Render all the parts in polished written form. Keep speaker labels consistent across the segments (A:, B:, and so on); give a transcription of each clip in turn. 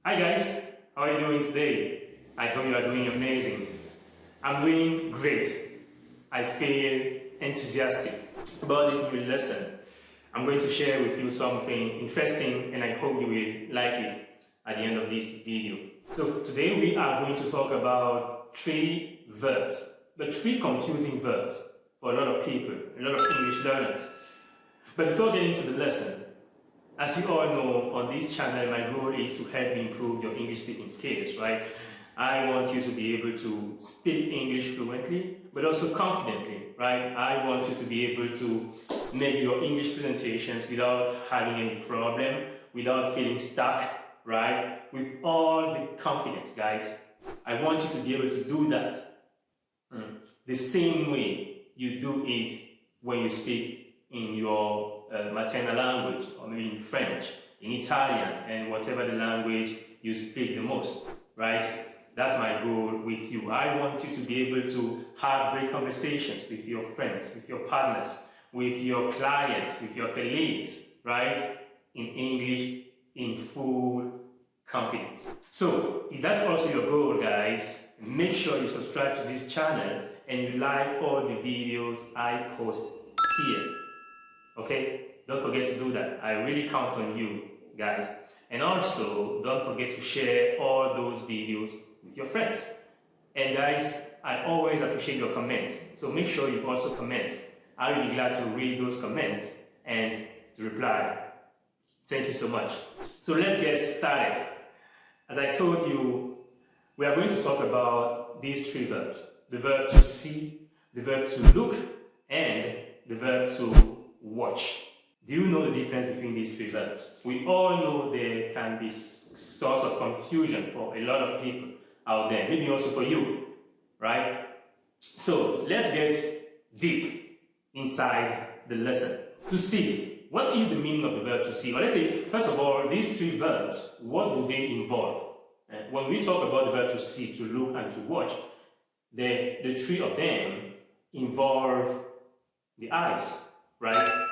A: Hi guys, how are you doing today? I hope you are doing amazing. I'm doing great. I feel enthusiastic about this new lesson. I'm going to share with you something interesting and I hope you will like it at the end of this video. So today we are going to talk about three verbs, but three confusing verbs for a lot of people, a lot of English learners. But before getting to the lesson, as you all know, on this channel, my goal is to help you improve your English speaking skills, right? I want you to be able to speak English fluently, but also confidently, right? I want you to be able to make your English presentations without having any problem, without feeling stuck, right? With all the confidence, guys. I want you to be able to do that the same way you do it when you speak in your maternal language, or maybe in French, in Italian, and whatever the language you speak the most, right? That's my goal with you. I want you to be able to have great conversations with your friends, with your partners, with your clients, with your colleagues, right? In English, in full confidence. So, if that's also your goal, guys, make sure you subscribe to this channel and you like all the videos I post here. Okay? Don't forget to do that. I really count on you, guys. And also, don't forget to share all those videos with your friends. And guys, I always appreciate your comments. So make sure you also comment. I will be glad to read those comments and to reply. Thank you so much. So let's get started. As I told you, we are going to talk about these three verbs. The verb to see, the verb to look, and the verb to watch. Do you know the difference between these three verbs? We all know there can be source of confusion for a lot of people out there, maybe also for you, right? So let's get deep inside the lesson. To see, what is the meaning of the verb to see? Well, let's say, first of all, these three verbs, what do they involve? When we talk about the verb to see, to look, and to watch, the three of them involve the eyes, right?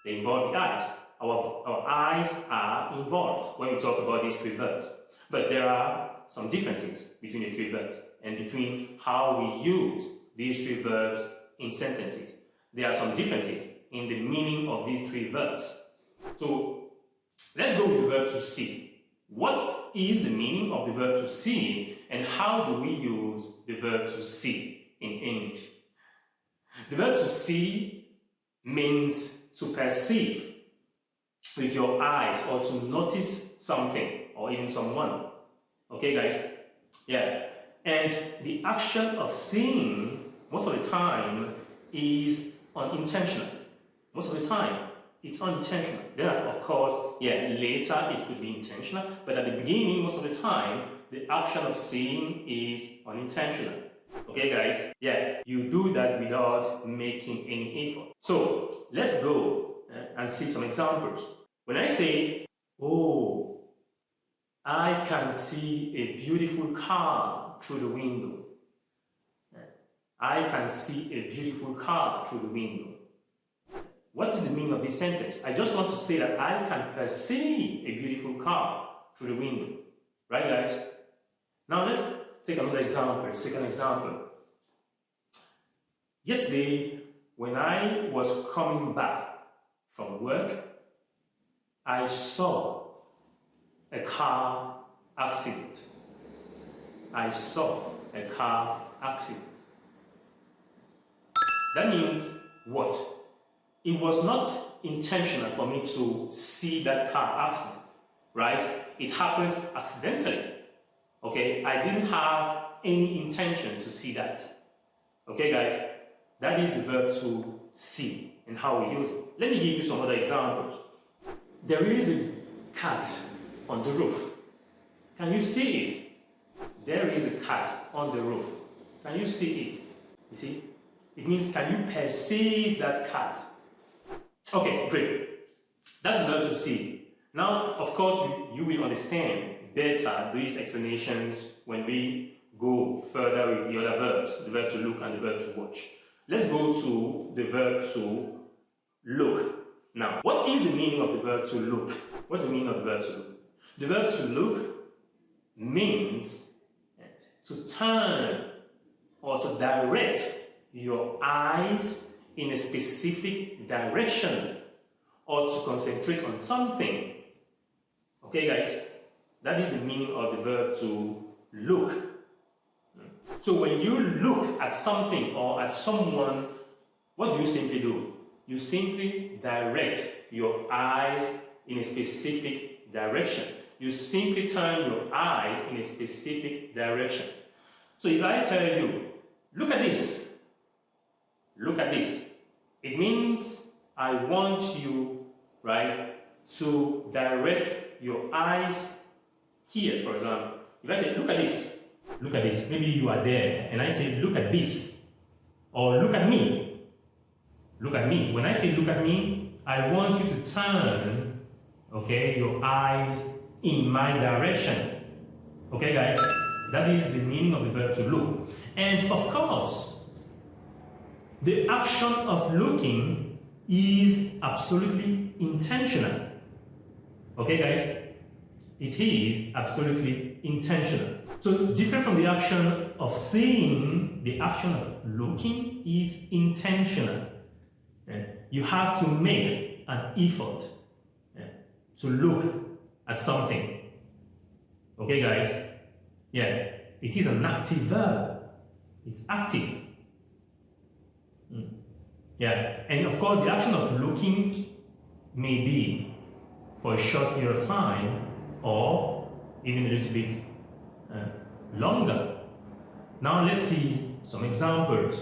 A: They involve the eyes. Our eyes are involved when we talk about these three verbs. But there are some differences between the three verbs and between how we use these three verbs in sentences. There are some differences in the meaning of these three verbs. So let's go with the verb to see. What is the meaning of the verb to see and how do we use the verb to see in English? The verb to see means to perceive with your eyes or to notice something or even someone. Okay, guys? Yeah. And the action of seeing, most of the time, is unintentional. Most of the time, it's unintentional. Then, of course, later it could be intentional, but at the beginning, most of the time, the action of seeing is unintentional. Okay, guys? Yeah, you do that without making any effort. So, let's go and see some examples. When I say, oh, I can see a beautiful car through the window. I can see a beautiful car through the window. What is the meaning of this sentence? I just want to say that I can perceive a beautiful car through the window. Right, guys? Now let's take another example, a second example. Yesterday, when I was coming back from work, I saw a car accident. I saw a car accident. That means what? It was not intentional for me to see that car accident, right? It happened accidentally. Okay, I didn't have any intention to see that. Okay, guys, that is the verb to see and how we use it. Let me give you some other examples. There is a cat on the roof. Can you see it? There is a cat on the roof. Can you see it? You see? It means, can you perceive that cat? Okay, great. That's the verb to see. Now, of course, you will understand better these explanations when we go further with the other verbs, the verb to look and the verb to watch. Let's go to the verb to look. Now, what is the meaning of the verb to look? What's the meaning of the verb to look? The verb to look means to turn or to direct your eyes in a specific direction or to concentrate on something. Okay, guys? That is the meaning of the verb to look. So when you look at something or at someone, what do you simply do? You simply direct your eyes in a specific direction. You simply turn your eyes in a specific direction. So if I tell you, look at this, look at this, it means I want you, right, to direct your eyes here, for example. If I say, look at this, maybe you are there, and I say, look at this, or look at me, look at me. When I say look at me, I want you to turn, okay, your eyes in my direction. Okay, guys? That is the meaning of the verb to look. And of course, the action of looking is absolutely intentional. Okay, guys? It is absolutely intentional. So, different from the action of seeing, the action of looking is intentional. You have to make an effort to look at something. Okay, guys? Yeah, it is an active verb. It's active. Yeah, and of course, the action of looking may be for a short period of time or even a little bit longer. Now, let's see some examples.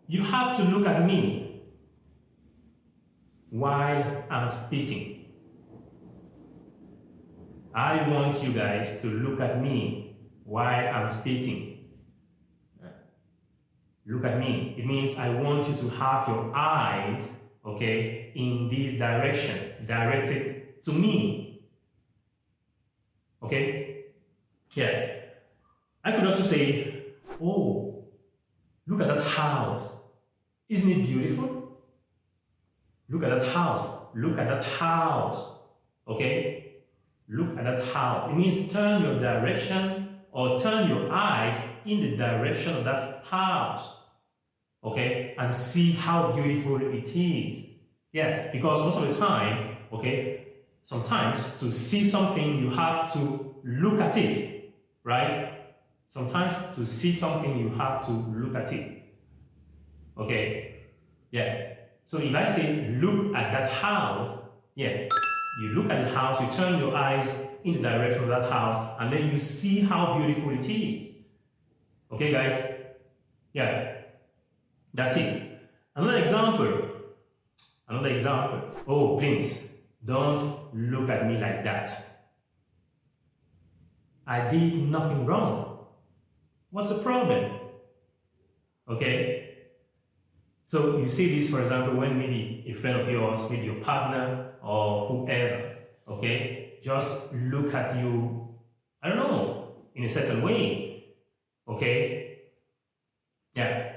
A: You have to look at me while I'm speaking. I want you guys to look at me while I'm speaking. Look at me. It means I want you to have your eyes, okay, in this direction, directed to me. Okay? Yeah. I could also say, oh, look at that house. Isn't it beautiful? Look at that house. Look at that house. Okay? Look at that house. It means turn your direction or turn your eyes in the direction of that house. Okay? And see how beautiful it is. Yeah, because most of the time, okay, sometimes to see something you have to look at it. Right? Sometimes to see something you have to look at it. Okay? Yeah. So if I say look at that house, yeah, you look at the house, you turn your eyes in the direction of that house, and then you see how beautiful it is. Okay, guys? Yeah. That's it. Another example. Oh, please, don't look at me like that. I did nothing wrong. What's the problem? Okay? So you see this, for example, when maybe a friend of yours, maybe your partner or whoever, okay, just look at you, I don't know, in a certain way, okay? Yeah.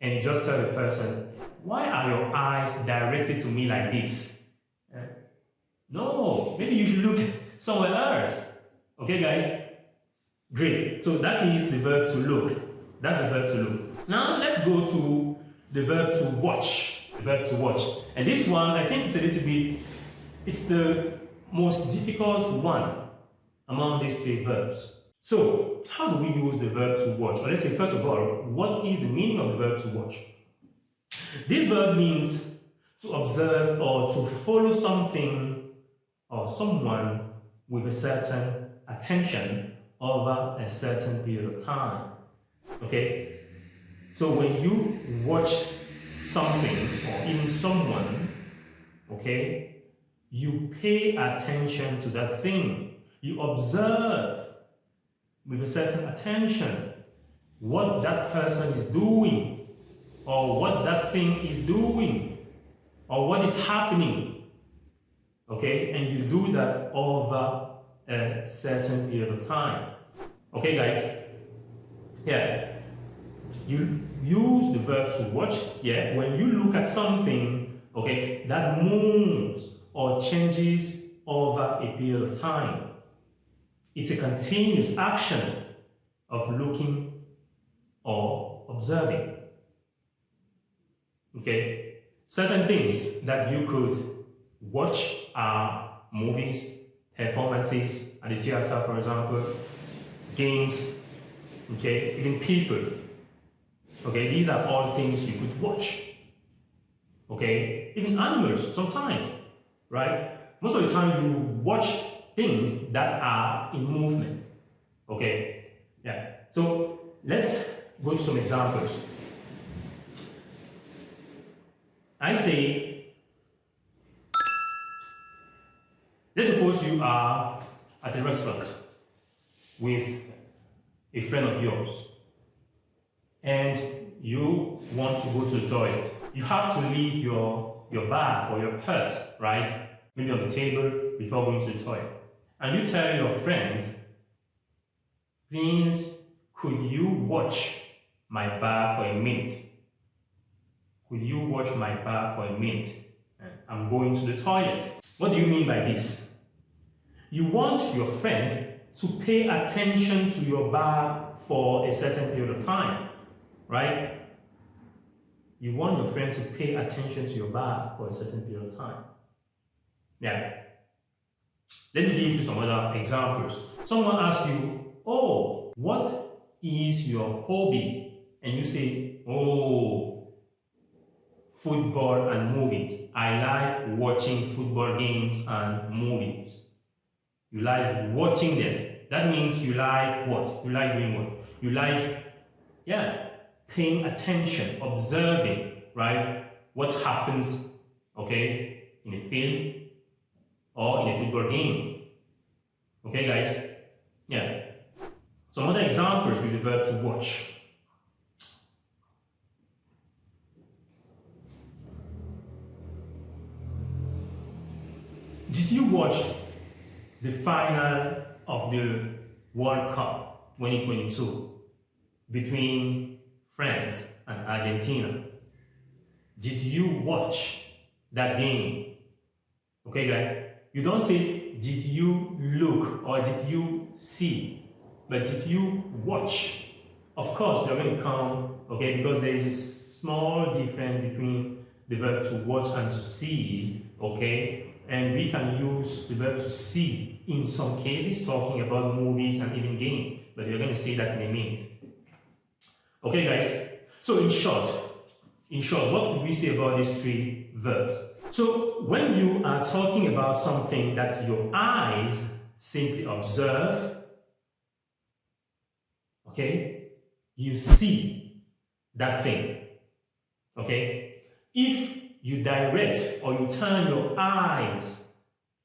A: And you just tell the person, why are your eyes directed to me like this? No, maybe you should look somewhere else. Okay, guys? Great. So that is the verb to look. That's the verb to look. Now let's go to the verb to watch. The verb to watch. And this one, I think it's a little bit, it's the most difficult one among these three verbs. So, how do we use the verb to watch? Or let's say, first of all, what is the meaning of the verb to watch? This verb means to observe or to follow something or someone with a certain attention over a certain period of time. Okay? So when you watch something or even someone, okay, you pay attention to that thing. You observe with a certain attention what that person is doing or what that thing is doing or what is happening. Okay, and you do that over a certain period of time. Okay, guys? Yeah. You use the verb to watch, yeah, when you look at something, okay, that moves or changes over a period of time. It's a continuous action of looking or observing. Okay? Certain things that you could watch are movies, performances at the theater, for example, games, okay, even people. Okay, these are all things you could watch. Okay, even animals sometimes, right? Most of the time you watch things that are in movement. Okay, yeah. So let's go to some examples. I say, let's suppose you are at a restaurant with a friend of yours and you want to go to the toilet. You have to leave your bag or your purse, right? Maybe on the table before going to the toilet. And you tell your friend, please, could you watch my bag for a minute? Could you watch my bag for a minute? I'm going to the toilet. What do you mean by this? You want your friend to pay attention to your bag for a certain period of time, right? You want your friend to pay attention to your bag for a certain period of time. Yeah. Let me give you some other examples. Someone asks you, oh, what is your hobby? And you say, oh, football and movies. I like watching football games and movies. You like watching them. That means you like what? You like doing what? You like, paying attention, observing, right? What happens, okay, in a film or in a football game. Okay, guys? Yeah. Some other examples with the verb to watch. Did you watch the final of the World Cup 2022 between France and Argentina? Did you watch that game? Okay, guys? You don't say, did you look or did you see? But did you watch? Of course, they're going to come, okay, because there is a small difference between the verb to watch and to see, okay? And we can use the verb to see in some cases, talking about movies and even games. But we're going to see that in a minute. Okay, guys? So in short, what do we say about these three verbs? So when you are talking about something that your eyes simply observe, okay, you see that thing, okay? If you direct or you turn your eyes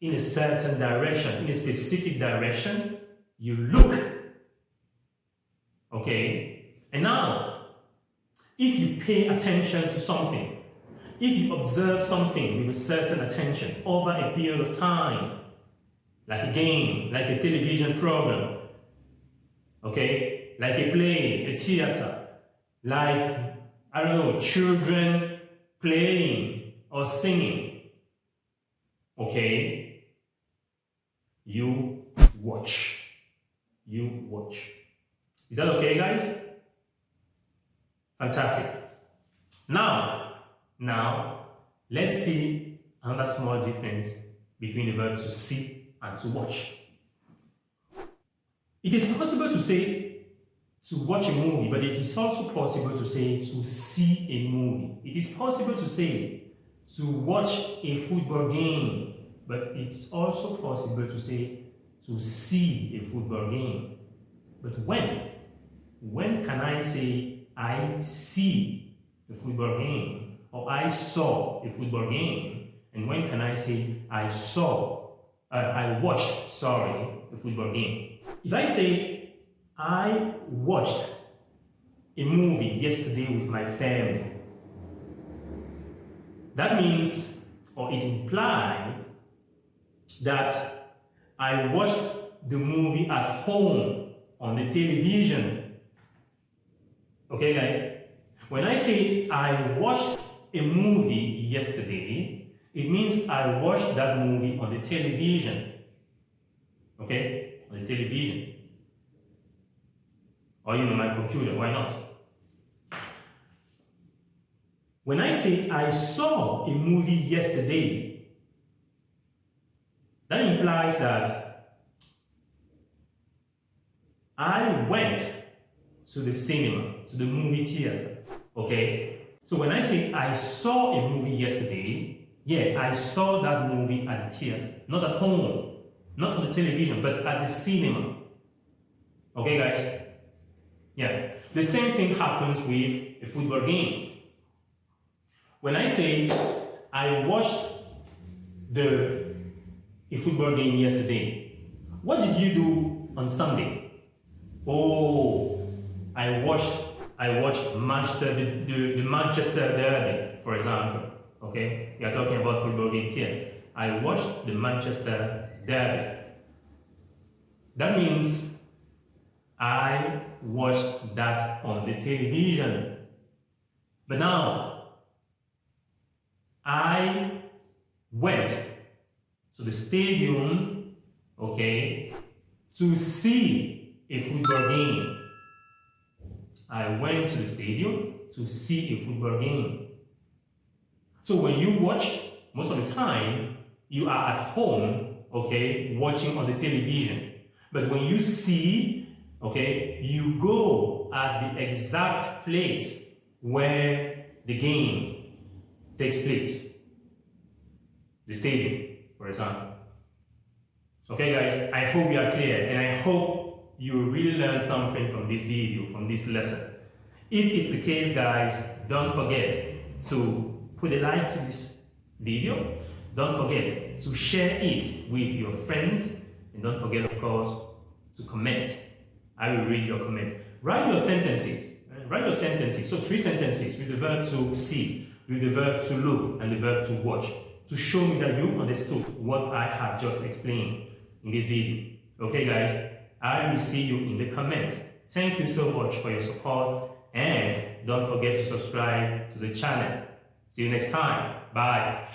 A: in a certain direction, in a specific direction, you look, okay? And now, if you pay attention to something, if you observe something with a certain attention over a period of time, like a game, like a television program, okay, like a play, a theater, like, I don't know, children playing or singing, okay, you watch. You watch. Is that okay, guys? Fantastic. Now, let's see another small difference between the verb to see and to watch. It is possible to say to watch a movie, but it is also possible to say to see a movie. It is possible to say to watch a football game, but it's also possible to say to see a football game. But when can I say I see a football game? Or I saw a football game? And when can I say I watched a football game? If I say I watched a movie yesterday with my family, that means, or it implies, that I watched the movie at home on the television. Okay, guys? When I say I watched a movie yesterday, It means I watched that movie on the television. Okay? On the television. Or even my computer, why not? When I say I saw a movie yesterday, that implies that I went to the cinema, to the movie theater. Okay? So when I say I saw a movie yesterday, yeah, I saw that movie at the theater. Not at home, not on the television, but at the cinema. Okay, guys? Yeah. The same thing happens with a football game. When I say I watched a football game yesterday, what did you do on Sunday? Oh, I watched Manchester, the Manchester Derby, for example. Okay, we are talking about football game here. I watched the Manchester Derby. That means I watched that on the television. But now, I went to the stadium, okay, to see a football game. I went to the stadium to see a football game. So when you watch, most of the time, you are at home, okay, watching on the television. But when you see, okay, you go at the exact place where the game takes place. The stadium, for example. Okay, guys, I hope you are clear, and I hope you really learned something from this video, from this lesson. If it's the case, guys, don't forget to put a like to this video. Don't forget to share it with your friends, and don't forget, of course, to comment. I will read your comments. Write your sentences. Write your sentences. So 3 sentences with the verb to see, with the verb to look, and the verb to watch, to show me that you've understood what I have just explained in this video. Okay, guys, I will see you in the comments. Thank you so much for your support, and don't forget to subscribe to the channel. See you next time. Bye.